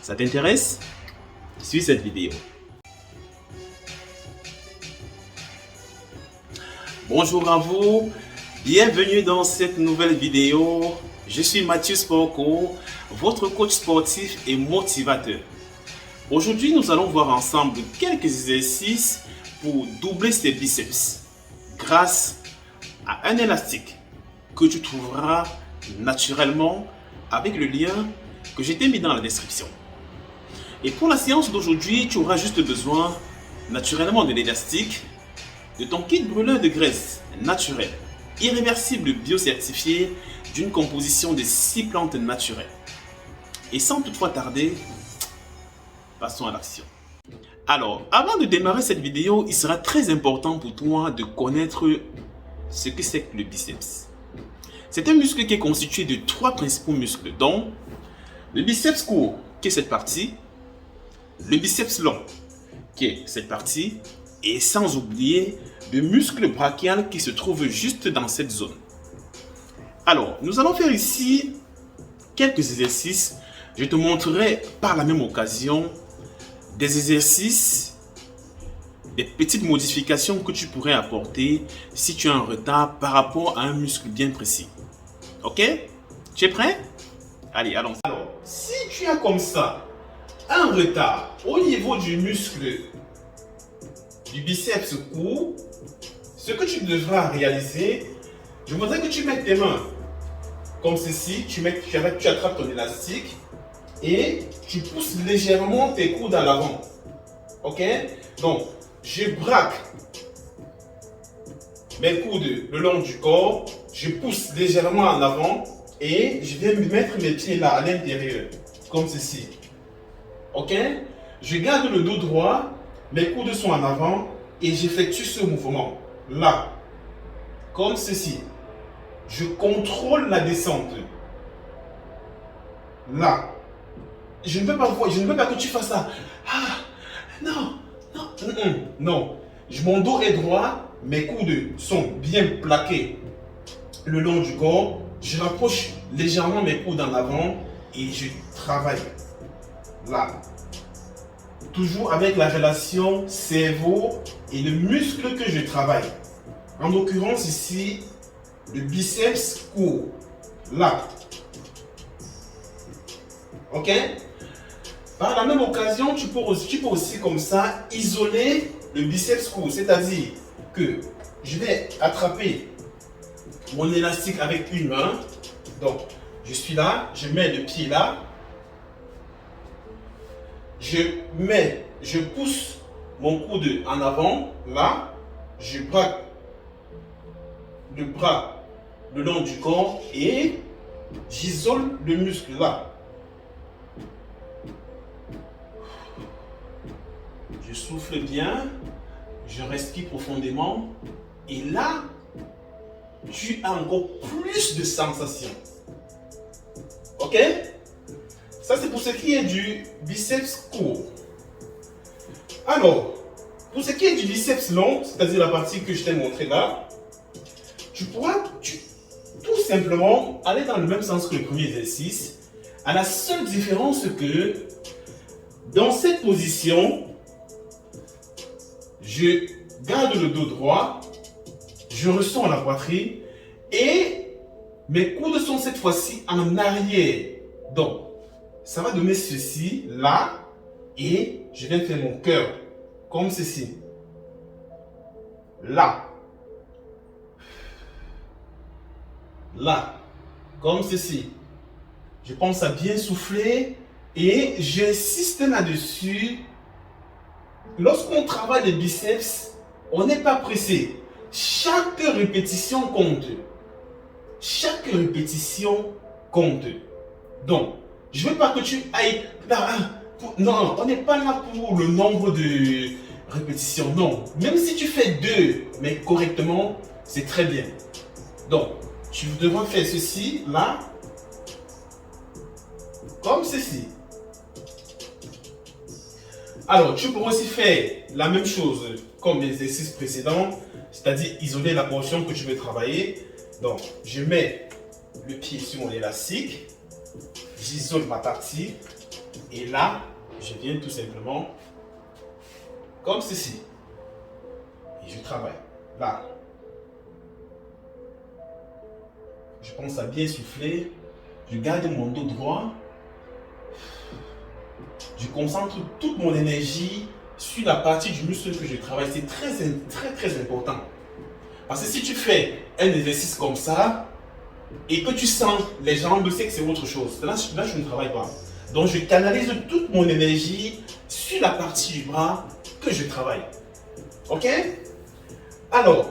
Ça t'intéresse? Suis cette vidéo. Bonjour à vous, bienvenue dans cette nouvelle vidéo. Je suis Mathieu Sportco, votre coach sportif et motivateur. Aujourd'hui, nous allons voir ensemble quelques exercices pour doubler ses biceps grâce à un élastique que tu trouveras naturellement avec le lien que je t'ai mis dans la description. Et pour la séance d'aujourd'hui, tu auras juste besoin naturellement de l'élastique, de ton kit brûleur de graisse naturelle, irréversible biocertifié d'une composition de 6 plantes naturelles. Et sans toutefois tarder, passons à l'action. Alors, avant de démarrer cette vidéo, il sera très important pour toi de connaître ce que c'est que le biceps. C'est un muscle qui est constitué de 3 principaux muscles, dont le biceps court, qui est cette partie, le biceps long, qui est cette partie, et sans oublier le muscle brachial qui se trouve juste dans cette zone. Alors, nous allons faire ici quelques exercices. Je te montrerai par la même occasion des exercices, des petites modifications que tu pourrais apporter si tu as un retard par rapport à un muscle bien précis. Ok? Tu es prêt? Allez, allons. Alors, si tu as comme ça un retard au niveau du muscle du biceps court, ce que tu devras réaliser, je voudrais que tu mettes tes mains comme ceci, tu attrapes ton élastique et tu pousses légèrement tes coudes à l'avant. Ok? Donc, je braque mes coudes le long du corps, je pousse légèrement en avant et je vais mettre mes pieds là à l'intérieur, comme ceci. Ok? Je garde le dos droit, mes coudes sont en avant et j'effectue ce mouvement là, comme ceci. Je contrôle la descente là. Je ne veux pas que tu fasses ça. Ah, non, non, non. Mon dos est droit, mes coudes sont bien plaqués le long du corps. Je rapproche légèrement mes coudes en avant et je travaille là. Toujours avec la relation cerveau et le muscle que je travaille. En l'occurrence ici, le biceps court là. Ok? Par la même occasion, tu peux aussi comme ça isoler le biceps court. C'est-à-dire que je vais attraper mon élastique avec une main. Donc, je suis là, je mets le pied là. Je pousse mon coude en avant, là. Je braque le bras le long du corps et j'isole le muscle là. Je souffle bien, je respire profondément et là, tu as encore plus de sensations. Ok? Ça, c'est pour ce qui est du biceps court. Alors, pour ce qui est du biceps long, c'est-à-dire la partie que je t'ai montrée là, tu pourras tout simplement aller dans le même sens que le premier exercice, à la seule différence que dans cette position, je garde le dos droit, je ressens la poitrine et mes coudes sont cette fois-ci en arrière. Donc, ça va donner ceci là et je viens faire mon cœur comme ceci. Là. Là. Comme ceci. Je pense à bien souffler et j'insiste là-dessus. Lorsqu'on travaille les biceps, on n'est pas pressé. Chaque répétition compte. Chaque répétition compte. Donc, je ne veux pas que tu ailles... Non, on n'est pas là pour le nombre de répétitions. Non, même si tu fais 2, mais correctement, c'est très bien. Donc, tu devras faire ceci, là, comme ceci. Alors, tu pourras aussi faire la même chose comme l'exercice précédent, c'est-à-dire isoler la portion que tu veux travailler. Donc, je mets le pied sur mon élastique, j'isole ma partie Et là, je viens tout simplement comme ceci. Et je travaille. Là. Je pense à bien souffler. Je garde mon dos droit. Je concentre toute mon énergie sur la partie du muscle que je travaille. C'est très important. Parce que si tu fais un exercice comme ça et que tu sens les jambes, c'est que c'est autre chose. Là, je ne travaille pas. Donc, je canalise toute mon énergie sur la partie du bras que je travaille. Ok? Alors,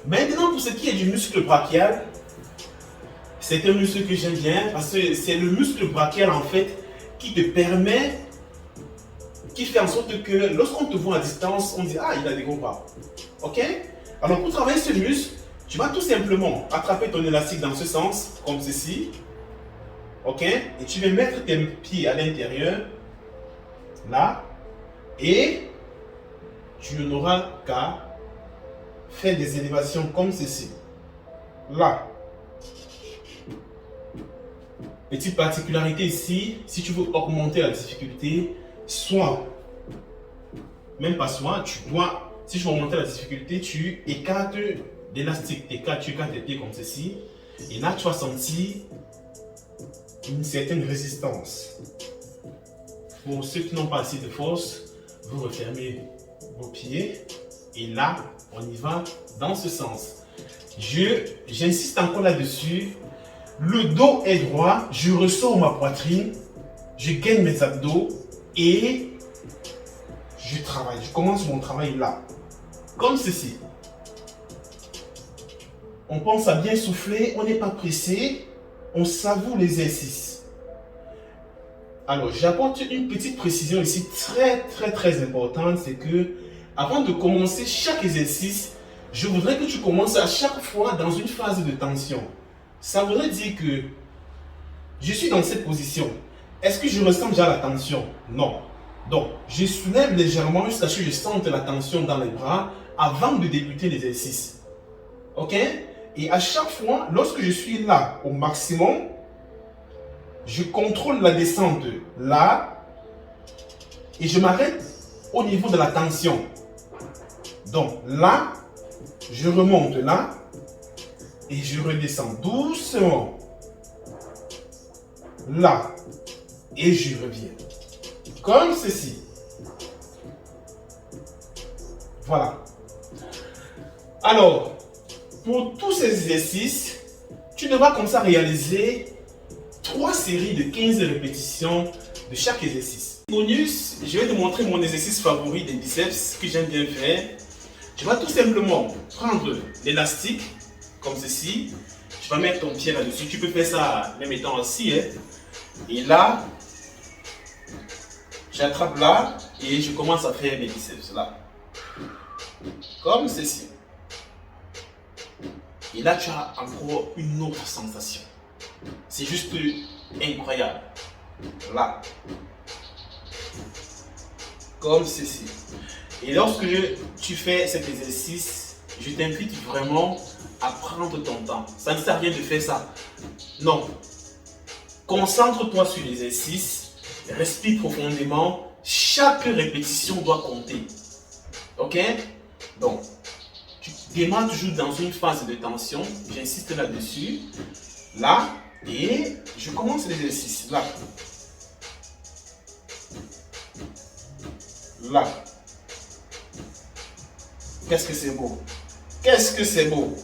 maintenant, pour ce qui est du muscle brachial, c'est un muscle que j'aime bien parce que c'est le muscle brachial en fait qui te permet, qui fait en sorte que lorsqu'on te voit à distance, on dit ah, il a des gros bras. Ok? Alors, pour travailler ce muscle, tu vas tout simplement attraper ton élastique dans ce sens, comme ceci. Ok? Et tu vas mettre tes pieds à l'intérieur, là, et tu n'auras qu'à faire des élévations comme ceci. Là. Petite particularité ici, si tu veux augmenter la difficulté, soit, même pas soit, tu dois, si tu veux augmenter la difficulté, tu écartes l'élastique, tu écartes tes pieds comme ceci, et là tu vas sentir une certaine résistance. Pour ceux qui n'ont pas assez de force, vous refermez vos pieds, et là, on y va dans ce sens. J'insiste encore là-dessus. Le dos est droit, je ressors ma poitrine, je gagne mes abdos et je travaille. Je commence mon travail là, comme ceci. On pense à bien souffler, on n'est pas pressé, on savoure l'exercice. Alors, j'apporte une petite précision ici très importante, c'est que avant de commencer chaque exercice, je voudrais que tu commences à chaque fois dans une phase de tension. Ça voudrait dire que je suis dans cette position. Est-ce que je ressens déjà la tension? Non. Donc, je soulève légèrement jusqu'à ce que je sente la tension dans les bras avant de débuter l'exercice. Ok? Et à chaque fois, lorsque je suis là au maximum, je contrôle la descente là et je m'arrête au niveau de la tension. Donc là, je remonte là. Et je redescends doucement. Là. Et je reviens. Comme ceci. Voilà. Alors, pour tous ces exercices, tu devras comme ça réaliser 3 séries de 15 répétitions de chaque exercice. Bonus, je vais te montrer mon exercice favori des biceps que j'aime bien faire. Tu vas tout simplement prendre l'élastique. Comme ceci, tu vas mettre ton pied là-dessus. Tu peux faire ça même étant assis. Hein. Et là, j'attrape là et je commence à faire mes biceps là. Comme ceci. Et là, tu as encore une autre sensation. C'est juste incroyable. Là. Comme ceci. Et lorsque tu fais cet exercice, je t'invite vraiment à prendre ton temps. Ça ne sert à rien de faire ça. Non. Concentre-toi sur l'exercice. Respire profondément. Chaque répétition doit compter. Ok? Donc, tu démarres toujours dans une phase de tension. J'insiste là-dessus. Là. Et je commence l'exercice. Là. Là. Qu'est-ce que c'est beau? Qu'est-ce que c'est beau?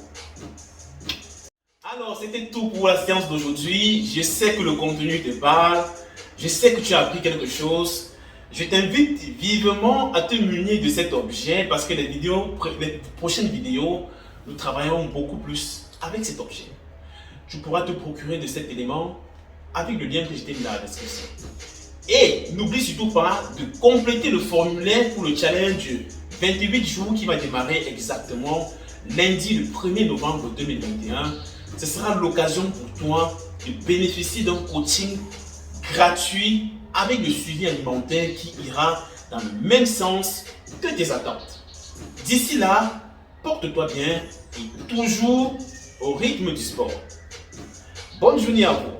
Alors, c'était tout pour la séance d'aujourd'hui. Je sais que le contenu te parle. Je sais que tu as appris quelque chose. Je t'invite vivement à te munir de cet objet parce que les prochaines vidéos, nous travaillons beaucoup plus avec cet objet. Tu pourras te procurer de cet élément avec le lien que je t'ai mis dans la description. Et n'oublie surtout pas de compléter le formulaire pour le challenge 28 jours qui va démarrer exactement lundi le 1er novembre 2021. Ce sera l'occasion pour toi de bénéficier d'un coaching gratuit avec le suivi alimentaire qui ira dans le même sens que tes attentes. D'ici là, porte-toi bien et toujours au rythme du sport. Bonne journée à vous.